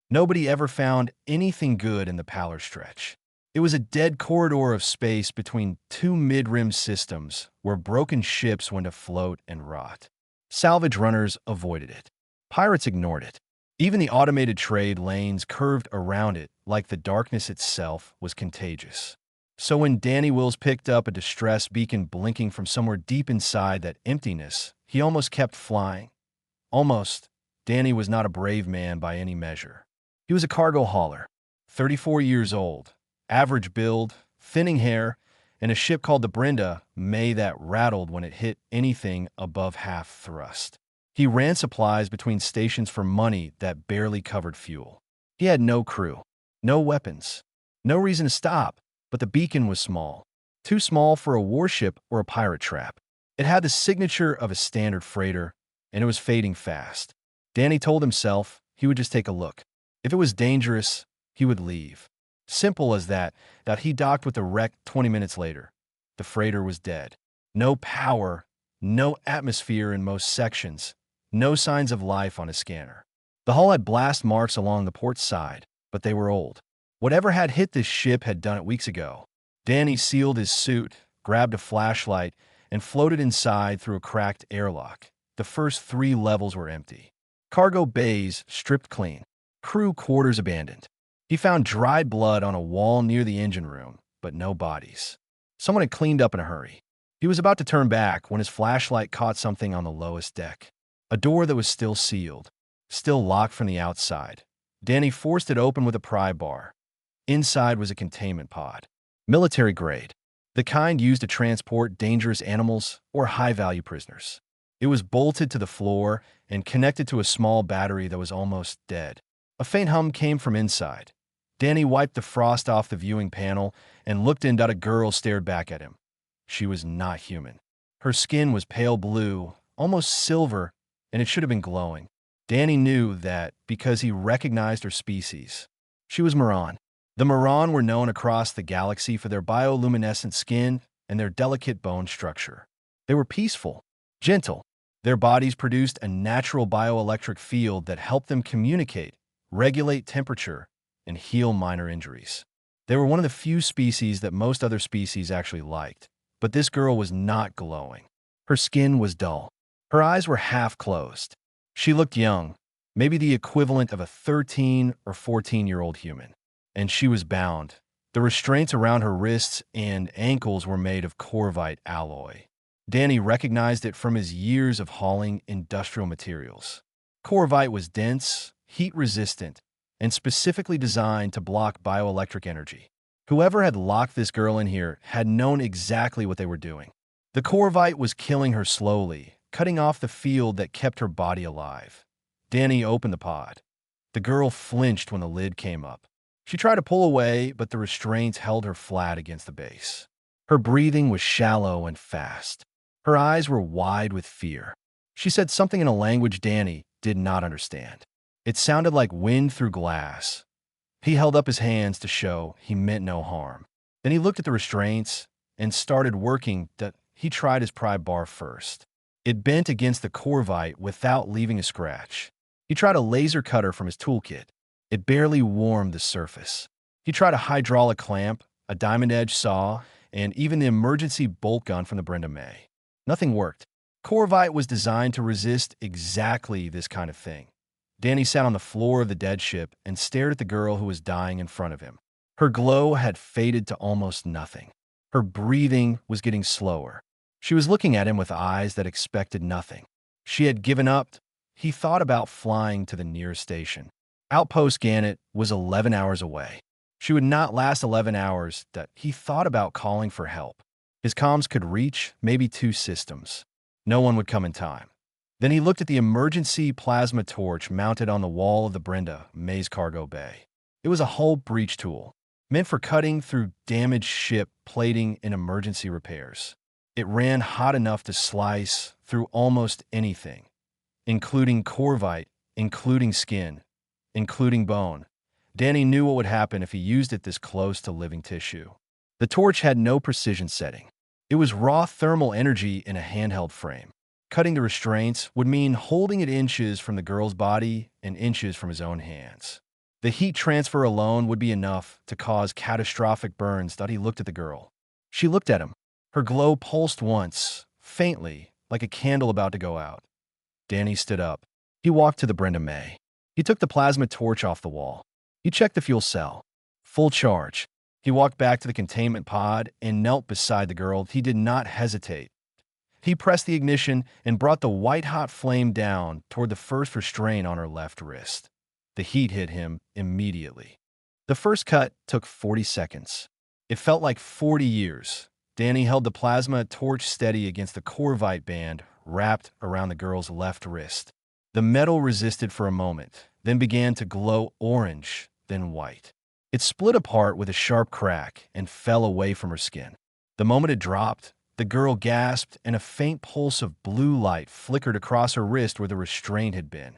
Nobody ever found anything good in the polar stretch. It was a dead corridor of space between two mid-rim systems where broken ships went afloat and rot. Salvage runners avoided it. Pirates ignored it. Even the automated trade lanes curved around it like the darkness itself was contagious. So when Danny Wills picked up a distress beacon blinking from somewhere deep inside that emptiness, he almost kept flying. Almost. Danny was not a brave man by any measure. He was a cargo hauler, 34 years old, average build, thinning hair, and a ship called the Brenda May that rattled when it hit anything above half thrust. He ran supplies between stations for money that barely covered fuel. He had no crew, no weapons, no reason to stop, but the beacon was small. Too small for a warship or a pirate trap. It had the signature of a standard freighter, and it was fading fast. Danny told himself he would just take a look. If it was dangerous, he would leave. Simple as that he docked with the wreck 20 minutes later. The freighter was dead. No power, no atmosphere in most sections, no signs of life on his scanner. The hull had blast marks along the port side, but they were old. Whatever had hit this ship had done it weeks ago. Danny sealed his suit, grabbed a flashlight, and floated inside through a cracked airlock. The first 3 levels were empty. Cargo bays stripped clean. Crew quarters abandoned. He found dried blood on a wall near the engine room, but no bodies. Someone had cleaned up in a hurry. He was about to turn back when his flashlight caught something on the lowest deck. A door that was still sealed, still locked from the outside. Danny forced it open with a pry bar. Inside was a containment pod. Military grade. The kind used to transport dangerous animals or high-value prisoners. It was bolted to the floor and connected to a small battery that was almost dead. A faint hum came from inside. Danny wiped the frost off the viewing panel and looked in. A girl stared back at him. She was not human. Her skin was pale blue, almost silver, and it should have been glowing. Danny knew that because he recognized her species. She was Moran. The Moran were known across the galaxy for their bioluminescent skin and their delicate bone structure. They were peaceful, gentle. Their bodies produced a natural bioelectric field that helped them communicate, regulate temperature, and heal minor injuries. They were one of the few species that most other species actually liked. But this girl was not glowing. Her skin was dull. Her eyes were half closed. She looked young, maybe the equivalent of a 13 or 14-year-old human. And she was bound. The restraints around her wrists and ankles were made of corvite alloy. Danny recognized it from his years of hauling industrial materials. Corvite was dense, heat-resistant, and specifically designed to block bioelectric energy. Whoever had locked this girl in here had known exactly what they were doing. The corvite was killing her slowly, cutting off the field that kept her body alive. Danny opened the pod. The girl flinched when the lid came up. She tried to pull away, but the restraints held her flat against the base. Her breathing was shallow and fast. Her eyes were wide with fear. She said something in a language Danny did not understand. It sounded like wind through glass. He held up his hands to show he meant no harm. Then he looked at the restraints and started working. He tried his pry bar first. It bent against the corvite without leaving a scratch. He tried a laser cutter from his toolkit. It barely warmed the surface. He tried a hydraulic clamp, a diamond-edge saw, and even the emergency bolt gun from the Brenda May. Nothing worked. Corvite was designed to resist exactly this kind of thing. Danny sat on the floor of the dead ship and stared at the girl who was dying in front of him. Her glow had faded to almost nothing. Her breathing was getting slower. She was looking at him with eyes that expected nothing. She had given up. He thought about flying to the nearest station. Outpost Ganet was 11 hours away. She would not last 11 hours. He thought about calling for help. His comms could reach maybe 2 systems. No one would come in time. Then he looked at the emergency plasma torch mounted on the wall of the Brenda May's cargo bay. It was a hull breach tool, meant for cutting through damaged ship plating in emergency repairs. It ran hot enough to slice through almost anything, including corvite, including skin, including bone. Danny knew what would happen if he used it this close to living tissue. The torch had no precision setting. It was raw thermal energy in a handheld frame. Cutting the restraints would mean holding it inches from the girl's body and inches from his own hands. The heat transfer alone would be enough to cause catastrophic burns. He looked at the girl. She looked at him. Her glow pulsed once, faintly, like a candle about to go out. Danny stood up. He walked to the Brenda May. He took the plasma torch off the wall. He checked the fuel cell. Full charge. He walked back to the containment pod and knelt beside the girl. He did not hesitate. He pressed the ignition and brought the white-hot flame down toward the first restraint on her left wrist. The heat hit him immediately. The first cut took 40 seconds. It felt like 40 years. Danny held the plasma torch steady against the Corvite band wrapped around the girl's left wrist. The metal resisted for a moment, then began to glow orange, then white. It split apart with a sharp crack and fell away from her skin. The moment it dropped, the girl gasped and a faint pulse of blue light flickered across her wrist where the restraint had been.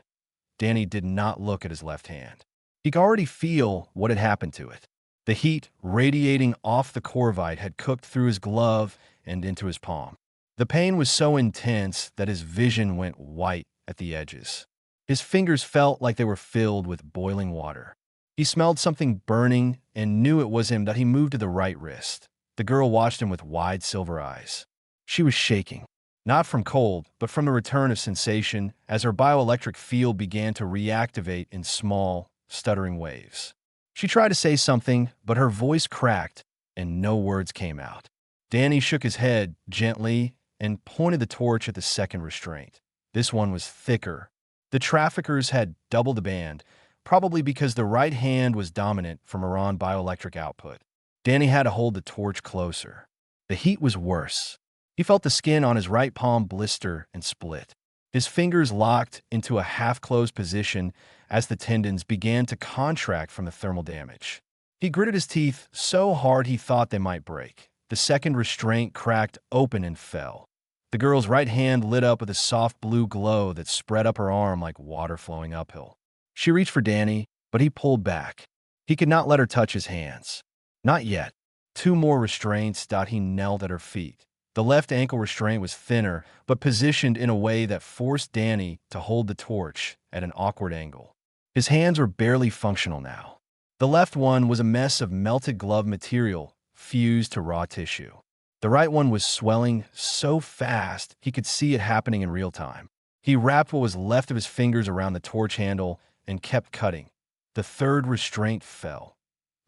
Danny did not look at his left hand. He could already feel what had happened to it. The heat radiating off the Corvite had cooked through his glove and into his palm. The pain was so intense that his vision went white at the edges. His fingers felt like they were filled with boiling water. He smelled something burning and knew it was him. That he moved to the right wrist. The girl watched him with wide silver eyes. She was shaking, not from cold, but from the return of sensation as her bioelectric field began to reactivate in small, stuttering waves. She tried to say something, but her voice cracked and no words came out. Danny shook his head gently and pointed the torch at the second restraint. This one was thicker. The traffickers had double the band, probably because the right hand was dominant from Iran bioelectric output. Danny had to hold the torch closer. The heat was worse. He felt the skin on his right palm blister and split. His fingers locked into a half-closed position as the tendons began to contract from the thermal damage. He gritted his teeth so hard he thought they might break. The second restraint cracked open and fell. The girl's right hand lit up with a soft blue glow that spread up her arm like water flowing uphill. She reached for Danny, but he pulled back. He could not let her touch his hands. Not yet. 2 more restraints. He knelt at her feet. The left ankle restraint was thinner, but positioned in a way that forced Danny to hold the torch at an awkward angle. His hands were barely functional now. The left one was a mess of melted glove material fused to raw tissue. The right one was swelling so fast he could see it happening in real time. He wrapped what was left of his fingers around the torch handle and kept cutting. The third restraint fell.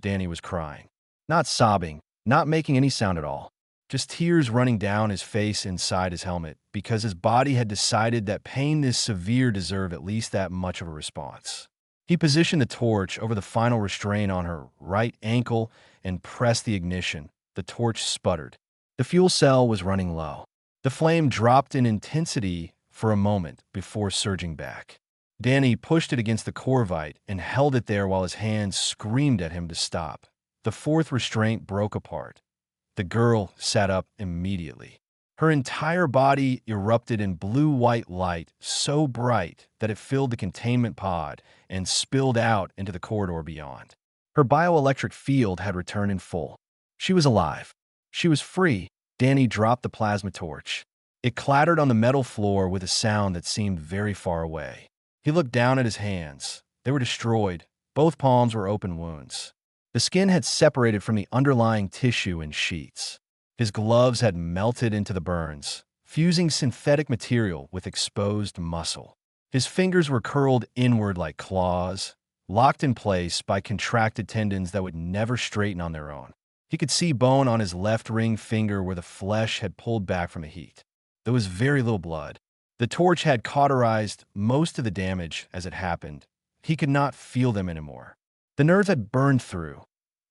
Danny was crying. Not sobbing, not making any sound at all. Just tears running down his face inside his helmet because his body had decided that pain this severe deserved at least that much of a response. He positioned the torch over the final restraint on her right ankle and pressed the ignition. The torch sputtered. The fuel cell was running low. The flame dropped in intensity for a moment before surging back. Danny pushed it against the Corvite and held it there while his hands screamed at him to stop. The fourth restraint broke apart. The girl sat up immediately. Her entire body erupted in blue-white light so bright that it filled the containment pod and spilled out into the corridor beyond. Her bioelectric field had returned in full. She was alive. She was free. Danny dropped the plasma torch. It clattered on the metal floor with a sound that seemed very far away. He looked down at his hands. They were destroyed. Both palms were open wounds. The skin had separated from the underlying tissue in sheets. His gloves had melted into the burns, fusing synthetic material with exposed muscle. His fingers were curled inward like claws, locked in place by contracted tendons that would never straighten on their own. He could see bone on his left ring finger where the flesh had pulled back from the heat. There was very little blood. The torch had cauterized most of the damage as it happened. He could not feel them anymore. The nerves had burned through.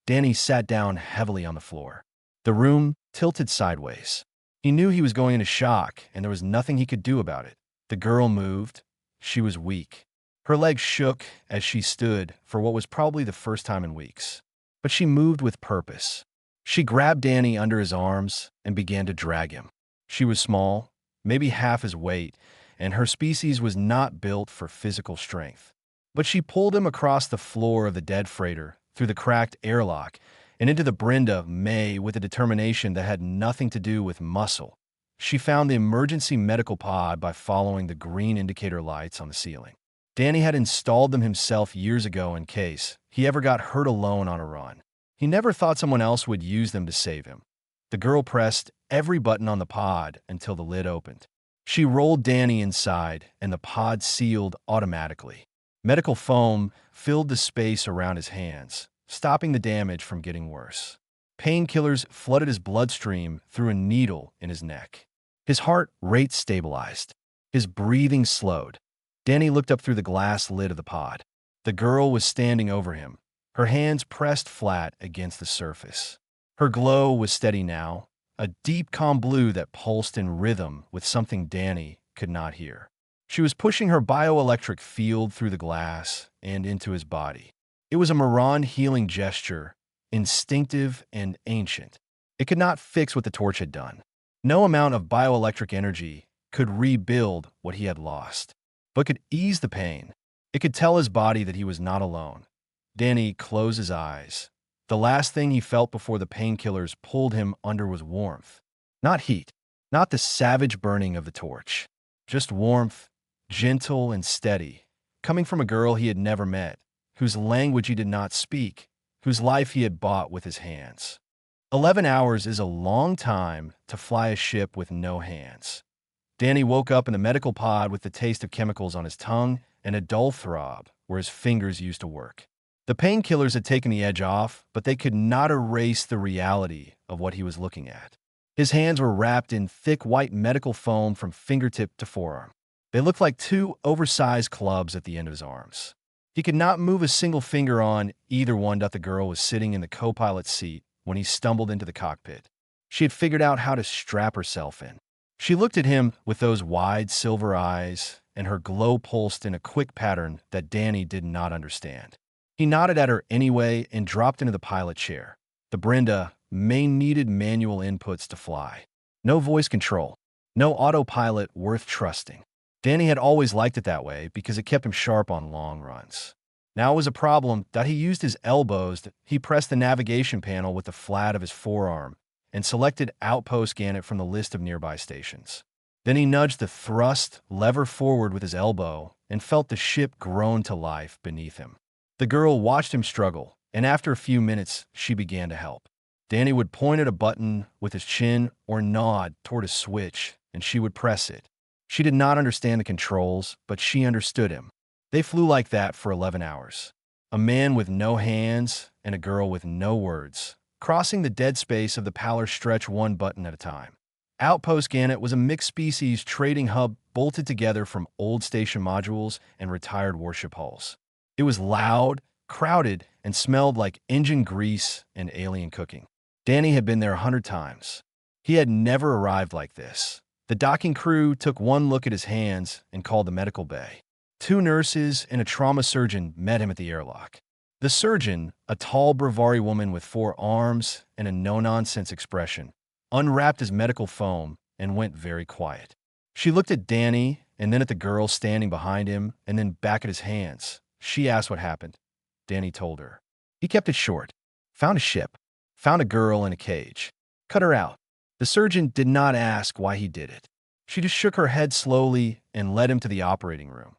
Danny sat down heavily on the floor. The room tilted sideways. He knew he was going into shock, and there was nothing he could do about it. The girl moved. She was weak. Her legs shook as she stood for what was probably the first time in weeks. But she moved with purpose. She grabbed Danny under his arms and began to drag him. She was small, maybe half his weight, and her species was not built for physical strength. But she pulled him across the floor of the dead freighter, through the cracked airlock, and into the Brenda May with a determination that had nothing to do with muscle. She found the emergency medical pod by following the green indicator lights on the ceiling. Danny had installed them himself years ago in case he ever got hurt alone on a run. He never thought someone else would use them to save him. The girl pressed every button on the pod until the lid opened. She rolled Danny inside, and the pod sealed automatically. Medical foam filled the space around his hands, stopping the damage from getting worse. Painkillers flooded his bloodstream through a needle in his neck. His heart rate stabilized. His breathing slowed. Danny looked up through the glass lid of the pod. The girl was standing over him, her hands pressed flat against the surface. Her glow was steady now, a deep calm blue that pulsed in rhythm with something Danny could not hear. She was pushing her bioelectric field through the glass and into his body. It was a Moran healing gesture, instinctive and ancient. It could not fix what the torch had done. No amount of bioelectric energy could rebuild what he had lost, but could ease the pain. It could tell his body that he was not alone. Danny closed his eyes. The last thing he felt before the painkillers pulled him under was warmth. Not heat, not the savage burning of the torch. Just warmth, gentle and steady, coming from a girl he had never met, whose language he did not speak, whose life he had bought with his hands. 11 hours is a long time to fly a ship with no hands. Danny woke up in the medical pod with the taste of chemicals on his tongue and a dull throb where his fingers used to work. The painkillers had taken the edge off, but they could not erase the reality of what he was looking at. His hands were wrapped in thick white medical foam from fingertip to forearm. They looked like two oversized clubs at the end of his arms. He could not move a single finger on either one. The girl was sitting in the co-pilot's seat when he stumbled into the cockpit. She had figured out how to strap herself in. She looked at him with those wide silver eyes, and her glow pulsed in a quick pattern that Danny did not understand. He nodded at her anyway and dropped into the pilot chair. The Brenda needed manual inputs to fly. No voice control. No autopilot worth trusting. Danny had always liked it that way because it kept him sharp on long runs. Now it was a problem that he used his elbows. He pressed the navigation panel with the flat of his forearm and selected Outpost Ganet from the list of nearby stations. Then he nudged the thrust lever forward with his elbow and felt the ship groan to life beneath him. The girl watched him struggle, and after a few minutes, she began to help. Danny would point at a button with his chin or nod toward a switch, and she would press it. She did not understand the controls, but she understood him. They flew like that for 11 hours. A man with no hands and a girl with no words, crossing the dead space of the power stretch one button at a time. Outpost Ganet was a mixed-species trading hub bolted together from old station modules and retired warship hulls. It was loud, crowded, and smelled like engine grease and alien cooking. Danny had been there 100 times. He had never arrived like this. The docking crew took one look at his hands and called the medical bay. 2 nurses and a trauma surgeon met him at the airlock. The surgeon, a tall Bravari woman with 4 arms and a no-nonsense expression, unwrapped his medical foam and went very quiet. She looked at Danny and then at the girl standing behind him and then back at his hands. She asked what happened. Danny told her. He kept it short. Found a ship. Found a girl in a cage. Cut her out. The surgeon did not ask why he did it. She just shook her head slowly and led him to the operating room.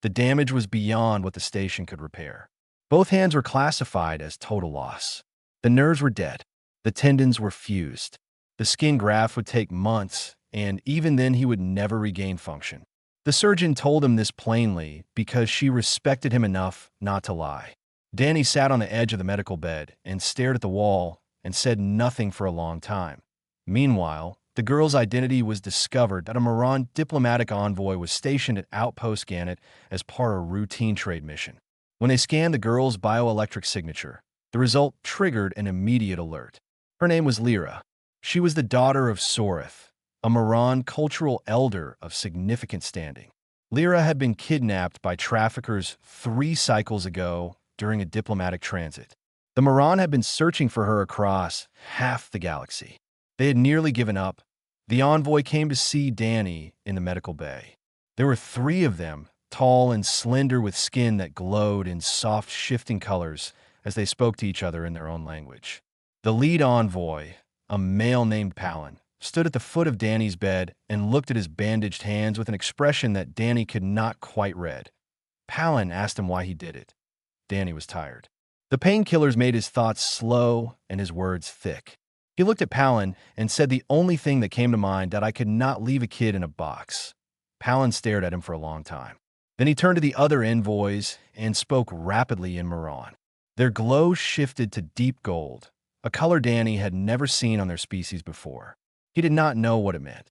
The damage was beyond what the station could repair. Both hands were classified as total loss. The nerves were dead. The tendons were fused. The skin graft would take months, and even then he would never regain function. The surgeon told him this plainly because she respected him enough not to lie. Danny sat on the edge of the medical bed and stared at the wall and said nothing for a long time. Meanwhile, the girl's identity was discovered that a Moran diplomatic envoy was stationed at Outpost Ganet as part of a routine trade mission. When they scanned the girl's bioelectric signature, the result triggered an immediate alert. Her name was Lyra. She was the daughter of Sorith, a Moran cultural elder of significant standing. Lyra had been kidnapped by traffickers 3 cycles ago during a diplomatic transit. The Moran had been searching for her across half the galaxy. They had nearly given up. The envoy came to see Danny in the medical bay. There were 3 of them, tall and slender with skin that glowed in soft, shifting colors as they spoke to each other in their own language. The lead envoy, a male named Palin, stood at the foot of Danny's bed and looked at his bandaged hands with an expression that Danny could not quite read. Palin asked him why he did it. Danny was tired. The painkillers made his thoughts slow and his words thick. He looked at Palin and said the only thing that came to mind, that I could not leave a kid in a box. Palin stared at him for a long time. Then he turned to the other envoys and spoke rapidly in Moran. Their glow shifted to deep gold, a color Danny had never seen on their species before. He did not know what it meant.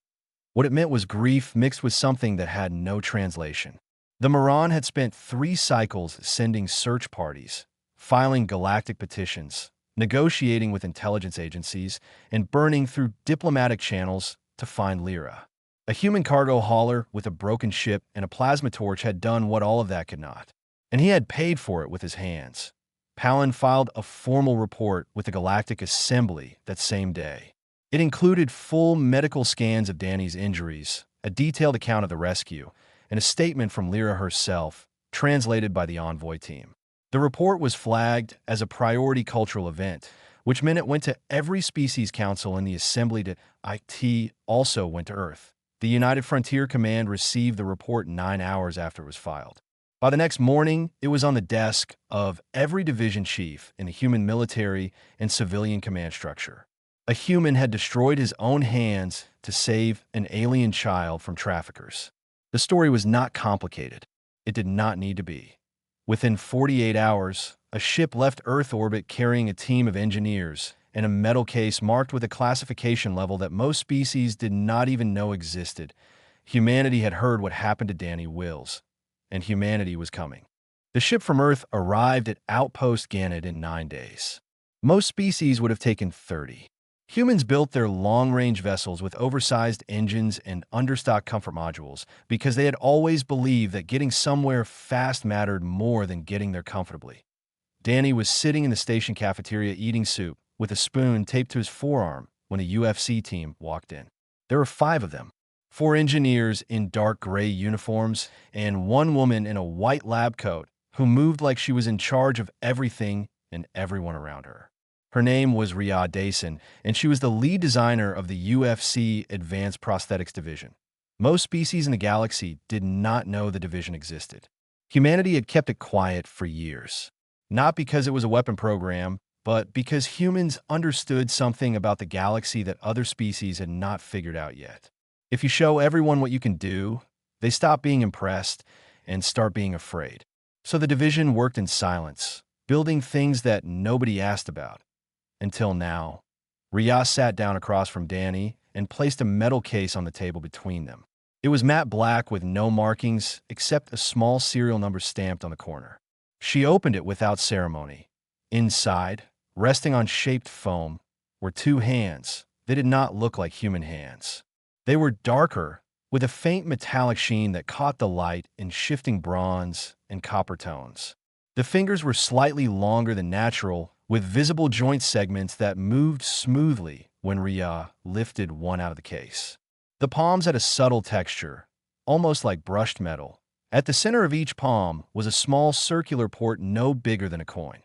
What it meant was grief mixed with something that had no translation. The Moran had spent 3 cycles sending search parties, filing galactic petitions, negotiating with intelligence agencies, and burning through diplomatic channels to find Lyra. A human cargo hauler with a broken ship and a plasma torch had done what all of that could not. And he had paid for it with his hands. Palin filed a formal report with the Galactic Assembly that same day. It included full medical scans of Danny's injuries, a detailed account of the rescue, and a statement from Lyra herself, translated by the envoy team. The report was flagged as a priority cultural event, which meant it went to every species council in the assembly. It also went to Earth. The United Frontier Command received the report 9 hours after it was filed. By the next morning, it was on the desk of every division chief in the human military and civilian command structure. A human had destroyed his own hands to save an alien child from traffickers. The story was not complicated. It did not need to be. Within 48 hours, a ship left Earth orbit carrying a team of engineers and a metal case marked with a classification level that most species did not even know existed. Humanity had heard what happened to Danny Wills, and humanity was coming. The ship from Earth arrived at Outpost Ganet in 9 days. Most species would have taken 30. Humans built their long-range vessels with oversized engines and understock comfort modules because they had always believed that getting somewhere fast mattered more than getting there comfortably. Danny was sitting in the station cafeteria eating soup with a spoon taped to his forearm when a UFC team walked in. There were 5 of them, 4 engineers in dark gray uniforms and 1 woman in a white lab coat who moved like she was in charge of everything and everyone around her. Her name was Rhea Dason, and she was the lead designer of the UFC Advanced Prosthetics Division. Most species in the galaxy did not know the division existed. Humanity had kept it quiet for years, not because it was a weapon program, but because humans understood something about the galaxy that other species had not figured out yet. If you show everyone what you can do, they stop being impressed and start being afraid. So the division worked in silence, building things that nobody asked about. Until now, Rhea sat down across from Danny and placed a metal case on the table between them. It was matte black with no markings except a small serial number stamped on the corner. She opened it without ceremony. Inside, resting on shaped foam, were 2 hands. They did not look like human hands. They were darker, with a faint metallic sheen that caught the light in shifting bronze and copper tones. The fingers were slightly longer than natural, with visible joint segments that moved smoothly when Rhea lifted one out of the case. The palms had a subtle texture, almost like brushed metal. At the center of each palm was a small circular port no bigger than a coin.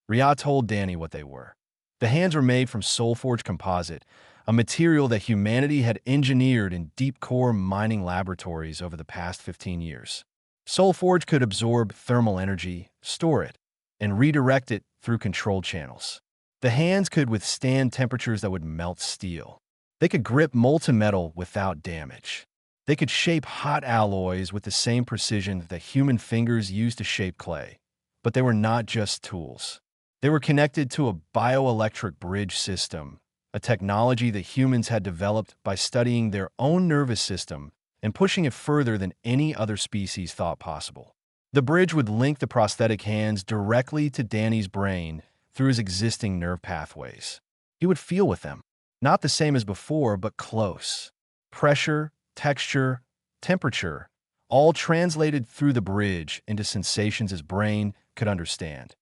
Rhea told Danny what they were. The hands were made from soul-forged composite, a material that humanity had engineered in deep-core mining laboratories over the past 15 years. Soulforge could absorb thermal energy, store it, and redirect it through controlled channels. The hands could withstand temperatures that would melt steel. They could grip molten metal without damage. They could shape hot alloys with the same precision that human fingers use to shape clay. But they were not just tools. They were connected to a bioelectric bridge system, a technology that humans had developed by studying their own nervous system and pushing it further than any other species thought possible. The bridge would link the prosthetic hands directly to Danny's brain through his existing nerve pathways. He would feel with them, not the same as before, but close. Pressure, texture, temperature, all translated through the bridge into sensations his brain could understand.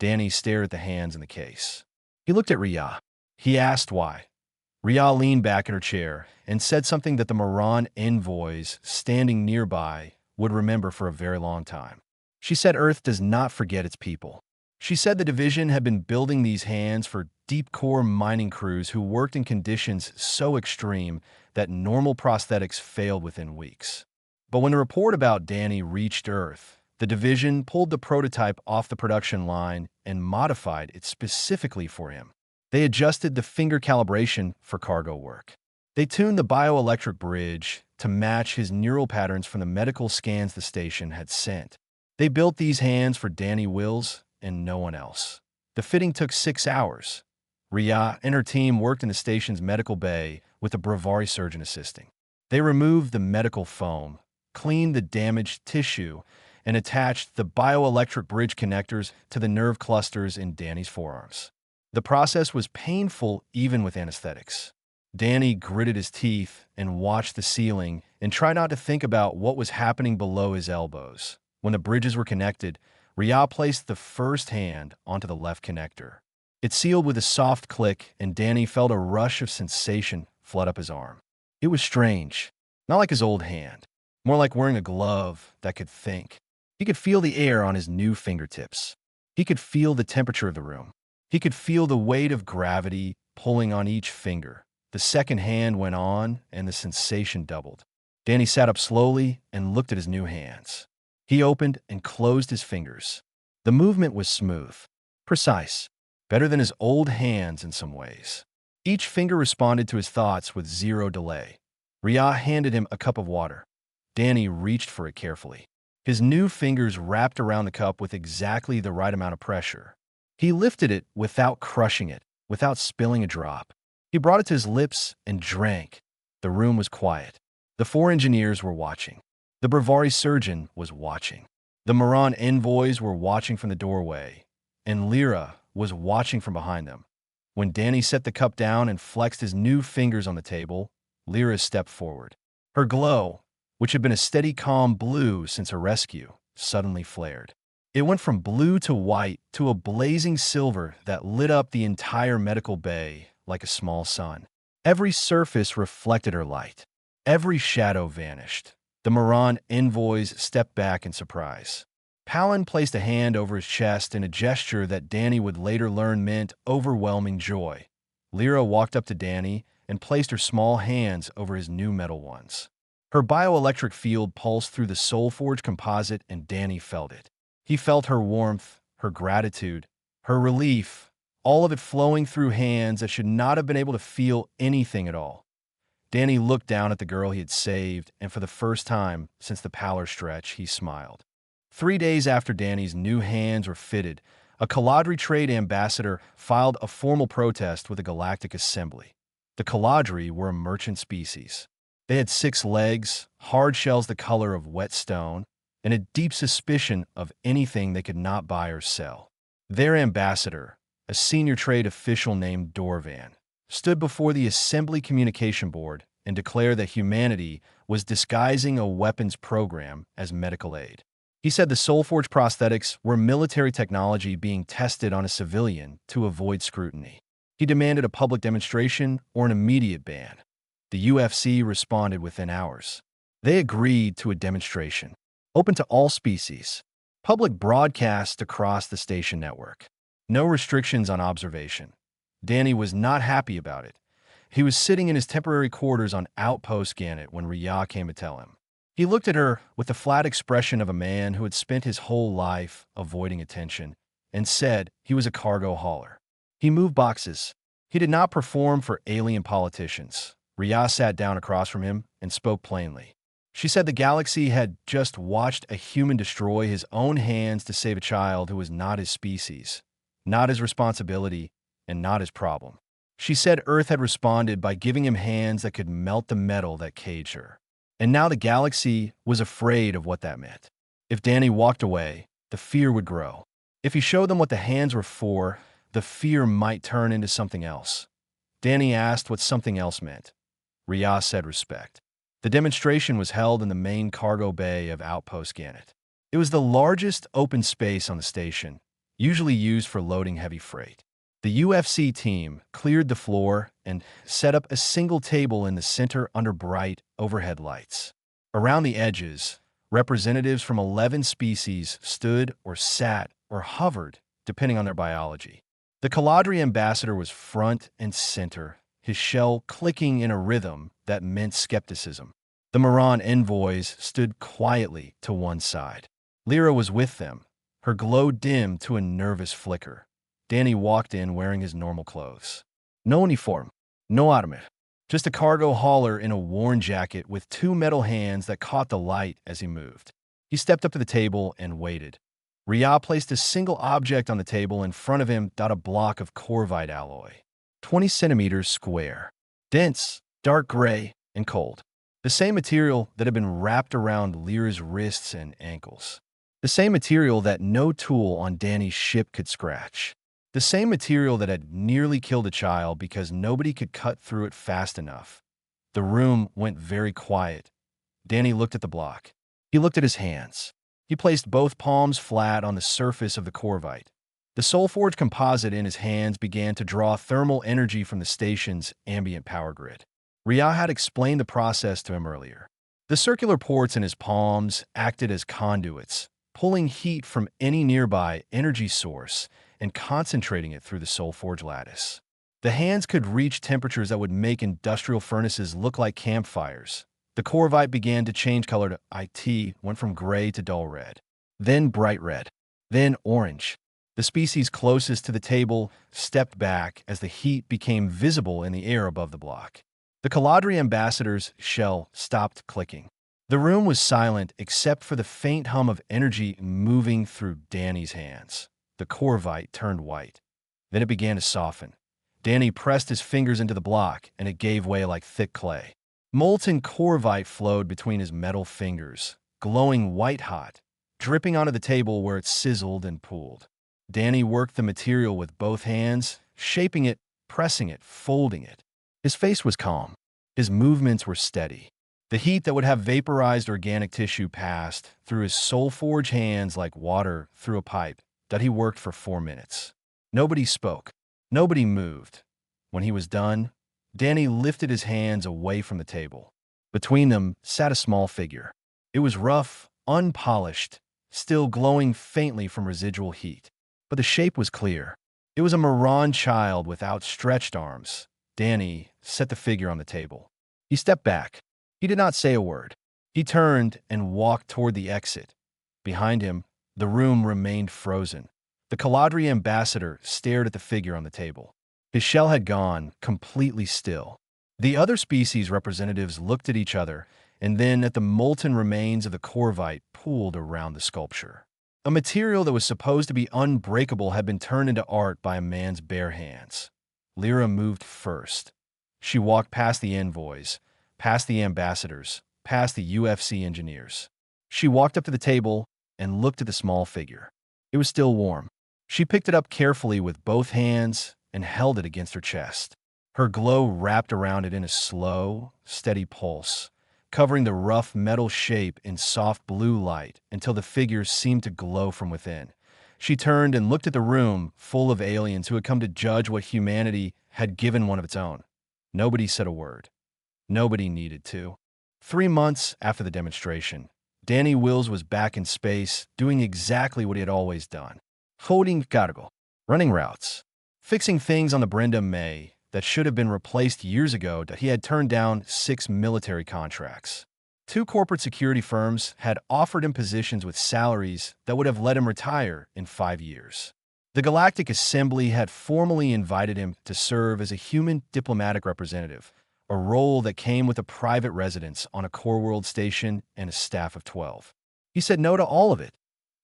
Danny stared at the hands in the case. He looked at Rhea. He asked why. Rhea leaned back in her chair and said something that the Moran envoys standing nearby would remember for a very long time. She said Earth does not forget its people. She said the division had been building these hands for deep-core mining crews who worked in conditions so extreme that normal prosthetics failed within weeks. But when the report about Danny reached Earth, The division pulled the prototype off the production line and modified it specifically for him. They adjusted the finger calibration for cargo work. They tuned the bioelectric bridge to match his neural patterns from the medical scans the station had sent. They built these hands for Danny Wills and no one else. The fitting took 6 hours. Ria and her team worked in the station's medical bay with a Bravari surgeon assisting. They removed the medical foam, cleaned the damaged tissue, and attached the bioelectric bridge connectors to the nerve clusters in Danny's forearms. The process was painful even with anesthetics. Danny gritted his teeth and watched the ceiling and tried not to think about what was happening below his elbows. When the bridges were connected, Ria placed the first hand onto the left connector. It sealed with a soft click, and Danny felt a rush of sensation flood up his arm. It was strange, not like his old hand, more like wearing a glove that could think. He could feel the air on his new fingertips. He could feel the temperature of the room. He could feel the weight of gravity pulling on each finger. The second hand went on, and the sensation doubled. Danny sat up slowly and looked at his new hands. He opened and closed his fingers. The movement was smooth, precise, better than his old hands in some ways. Each finger responded to his thoughts with zero delay. Ria handed him a cup of water. Danny reached for it carefully. His new fingers wrapped around the cup with exactly the right amount of pressure. He lifted it without crushing it, without spilling a drop. He brought it to his lips and drank. The room was quiet. The 4 engineers were watching. The Bravari surgeon was watching. The Moran envoys were watching from the doorway, and Lyra was watching from behind them. When Danny set the cup down and flexed his new fingers on the table, Lyra stepped forward. Her glow, which had been a steady calm blue since her rescue, suddenly flared. It went from blue to white to a blazing silver that lit up the entire medical bay like a small sun. Every surface reflected her light. Every shadow vanished. The Moran envoys stepped back in surprise. Palin placed a hand over his chest in a gesture that Danny would later learn meant overwhelming joy. Lyra walked up to Danny and placed her small hands over his new metal ones. Her bioelectric field pulsed through the Soulforge composite, and Danny felt it. He felt her warmth, her gratitude, her relief, all of it flowing through hands that should not have been able to feel anything at all. Danny looked down at the girl he had saved, and for the first time since the pallor stretch, he smiled. 3 days after Danny's new hands were fitted, a Caladri trade ambassador filed a formal protest with the Galactic Assembly. The Caladri were a merchant species. They had 6 legs, hard shells the color of wet stone, and a deep suspicion of anything they could not buy or sell. Their ambassador, a senior trade official named Dorvan, stood before the Assembly Communication Board and declared that humanity was disguising a weapons program as medical aid. He said the Soulforge prosthetics were military technology being tested on a civilian to avoid scrutiny. He demanded a public demonstration or an immediate ban. The UFC responded within hours. They agreed to a demonstration, open to all species, public broadcast across the station network. No restrictions on observation. Danny was not happy about it. He was sitting in his temporary quarters on Outpost Ganet when Ria came to tell him. He looked at her with the flat expression of a man who had spent his whole life avoiding attention and said he was a cargo hauler. He moved boxes. He did not perform for alien politicians. Ria sat down across from him and spoke plainly. She said the galaxy had just watched a human destroy his own hands to save a child who was not his species, not his responsibility, and not his problem. She said Earth had responded by giving him hands that could melt the metal that caged her. And now the galaxy was afraid of what that meant. If Danny walked away, the fear would grow. If he showed them what the hands were for, the fear might turn into something else. Danny asked what something else meant. Ria said respect. The demonstration was held in the main cargo bay of Outpost Ganet. It was the largest open space on the station, usually used for loading heavy freight. The UFC team cleared the floor and set up a single table in the center under bright overhead lights. Around the edges, representatives from 11 species stood or sat or hovered, depending on their biology. The Caladri ambassador was front and center, his shell clicking in a rhythm that meant skepticism. The Moran envoys stood quietly to one side. Lyra was with them, her glow dimmed to a nervous flicker. Danny walked in wearing his normal clothes. No uniform, no automat, just a cargo hauler in a worn jacket with two metal hands that caught the light as he moved. He stepped up to the table and waited. Ria placed a single object on the table in front of him, a block of corvite alloy. 20 centimeters square. Dense, dark gray, and cold. The same material that had been wrapped around Lyra's wrists and ankles. The same material that no tool on Danny's ship could scratch. The same material that had nearly killed a child because nobody could cut through it fast enough. The room went very quiet. Danny looked at the block. He looked at his hands. He placed both palms flat on the surface of the corvite. The Soulforge composite in his hands began to draw thermal energy from the station's ambient power grid. Ria had explained the process to him earlier. The circular ports in his palms acted as conduits, pulling heat from any nearby energy source and concentrating it through the Soulforge lattice. The hands could reach temperatures that would make industrial furnaces look like campfires. The corvite began to change color to IT, went from gray to dull red, then bright red, then orange. The species closest to the table stepped back as the heat became visible in the air above the block. The Caladri ambassador's shell stopped clicking. The room was silent except for the faint hum of energy moving through Danny's hands. The corvite turned white. Then it began to soften. Danny pressed his fingers into the block, and it gave way like thick clay. Molten corvite flowed between his metal fingers, glowing white-hot, dripping onto the table where it sizzled and pooled. Danny worked the material with both hands, shaping it, pressing it, folding it. His face was calm. His movements were steady. The heat that would have vaporized organic tissue passed through his Soulforge hands like water through a pipe. That he worked for 4 minutes. Nobody spoke. Nobody moved. When he was done, Danny lifted his hands away from the table. Between them sat a small figure. It was rough, unpolished, still glowing faintly from residual heat. But the shape was clear. It was a Moran child with outstretched arms. Danny set the figure on the table. He stepped back. He did not say a word. He turned and walked toward the exit. Behind him, the room remained frozen. The Caladri ambassador stared at the figure on the table. His shell had gone, completely still. The other species representatives looked at each other, and then at the molten remains of the corvite pooled around the sculpture. A material that was supposed to be unbreakable had been turned into art by a man's bare hands. Lyra moved first. She walked past the envoys, past the ambassadors, past the UFC engineers. She walked up to the table and looked at the small figure. It was still warm. She picked it up carefully with both hands and held it against her chest. Her glow wrapped around it in a slow, steady pulse, covering the rough metal shape in soft blue light until the figure seemed to glow from within. She turned and looked at the room full of aliens who had come to judge what humanity had given one of its own. Nobody said a word. Nobody needed to. 3 months after the demonstration, Danny Wills was back in space, doing exactly what he had always done. Holding cargo, running routes, fixing things on the Brenda May that should have been replaced years ago that he had turned down 6 military contracts. 2 corporate security firms had offered him positions with salaries that would have let him retire in 5 years. The Galactic Assembly had formally invited him to serve as a human diplomatic representative, a role that came with a private residence on a core world station and a staff of 12. He said no to all of it.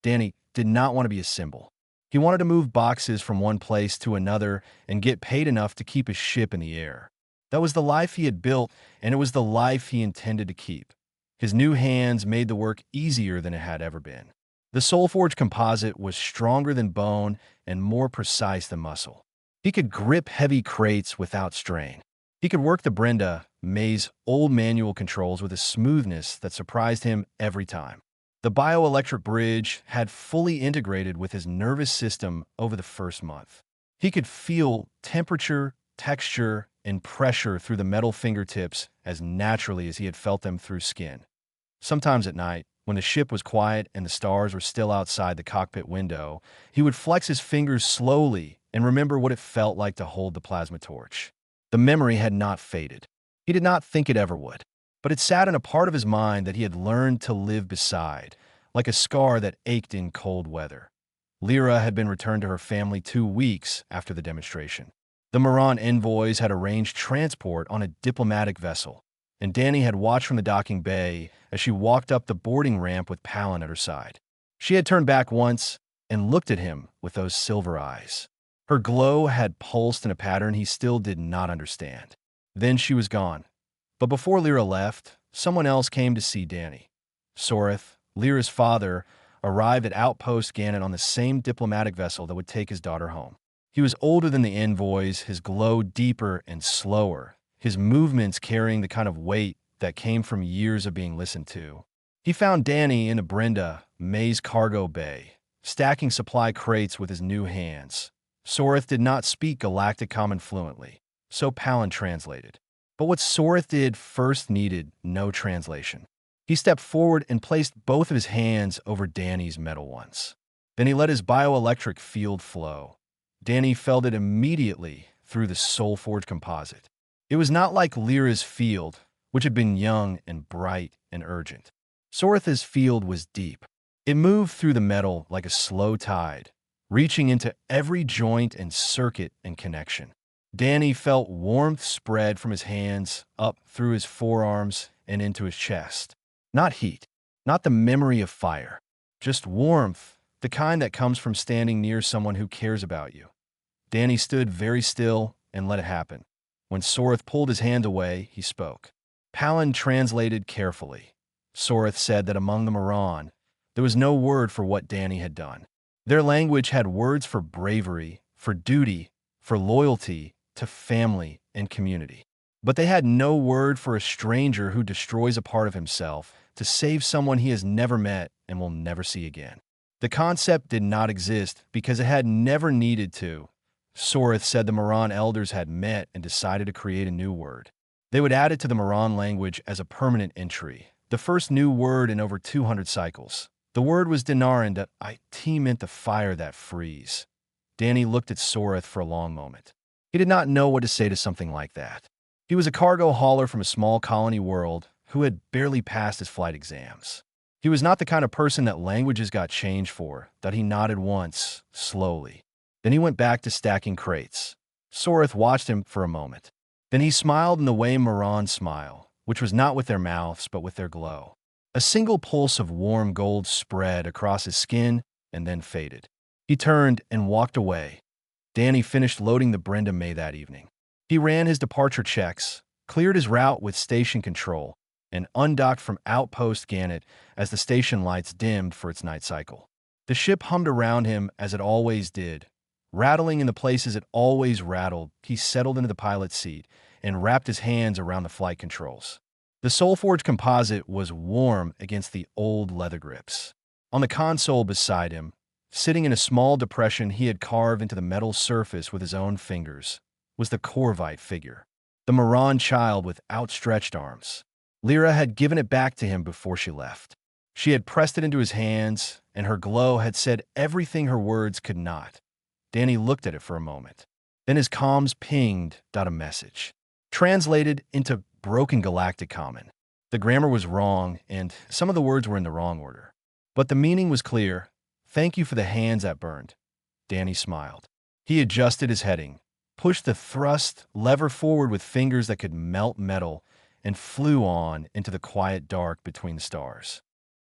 Danny did not want to be a symbol. He wanted to move boxes from one place to another and get paid enough to keep his ship in the air. That was the life he had built, and it was the life he intended to keep. His new hands made the work easier than it had ever been. The Soulforge composite was stronger than bone and more precise than muscle. He could grip heavy crates without strain. He could work the Brenda May's old manual controls with a smoothness that surprised him every time. The bioelectric bridge had fully integrated with his nervous system over the first month. He could feel temperature, texture, and pressure through the metal fingertips as naturally as he had felt them through skin. Sometimes at night, when the ship was quiet and the stars were still outside the cockpit window, he would flex his fingers slowly and remember what it felt like to hold the plasma torch. The memory had not faded. He did not think it ever would, but it sat in a part of his mind that he had learned to live beside, like a scar that ached in cold weather. Lyra had been returned to her family 2 weeks after the demonstration. The Moran envoys had arranged transport on a diplomatic vessel, and Danny had watched from the docking bay as she walked up the boarding ramp with Palin at her side. She had turned back once and looked at him with those silver eyes. Her glow had pulsed in a pattern he still did not understand. Then she was gone. But before Lyra left, someone else came to see Danny. Soreth, Lyra's father, arrived at Outpost Ganet on the same diplomatic vessel that would take his daughter home. He was older than the envoys, his glow deeper and slower, his movements carrying the kind of weight that came from years of being listened to. He found Danny in a Brenda, May's cargo bay, stacking supply crates with his new hands. Soreth did not speak Galactic Common fluently, so Palin translated. But what Soreth did first needed no translation. He stepped forward and placed both of his hands over Danny's metal ones. Then he let his bioelectric field flow. Danny felt it immediately through the soul-forged composite. It was not like Lyra's field, which had been young and bright and urgent. Soreth's field was deep. It moved through the metal like a slow tide, reaching into every joint and circuit and connection. Danny felt warmth spread from his hands up through his forearms and into his chest. Not heat, not the memory of fire, just warmth, the kind that comes from standing near someone who cares about you. Danny stood very still and let it happen. When Soreth pulled his hand away, he spoke. Palin translated carefully. Soreth said that among the Moran, there was no word for what Danny had done. Their language had words for bravery, for duty, for loyalty to family and community. But they had no word for a stranger who destroys a part of himself to save someone he has never met and will never see again. The concept did not exist because it had never needed to. Soreth said the Moran elders had met and decided to create a new word. They would add it to the Moran language as a permanent entry, the first new word in over 200 cycles. The word was Dinaran, that IT meant the fire that frees. Danny looked at Soreth for a long moment. He did not know what to say to something like that. He was a cargo hauler from a small colony world who had barely passed his flight exams. He was not the kind of person that languages got changed for, that he nodded once, slowly. Then he went back to stacking crates. Soreth watched him for a moment. Then he smiled in the way Morans smile, which was not with their mouths but with their glow. A single pulse of warm gold spread across his skin and then faded. He turned and walked away. Danny finished loading the Brenda May that evening. He ran his departure checks, cleared his route with station control, and undocked from Outpost Ganet as the station lights dimmed for its night cycle. The ship hummed around him as it always did. Rattling in the places it always rattled, he settled into the pilot's seat and wrapped his hands around the flight controls. The Soulforge composite was warm against the old leather grips. On the console beside him, sitting in a small depression he had carved into the metal surface with his own fingers, was the Corvite figure, the Moran child with outstretched arms. Lyra had given it back to him before she left. She had pressed it into his hands, and her glow had said everything her words could not. Danny looked at it for a moment. Then his comms pinged out a message, translated into broken Galactic Common. The grammar was wrong, and some of the words were in the wrong order. But the meaning was clear. Thank you for the hands that burned. Danny smiled. He adjusted his heading, pushed the thrust lever forward with fingers that could melt metal, and flew on into the quiet dark between the stars.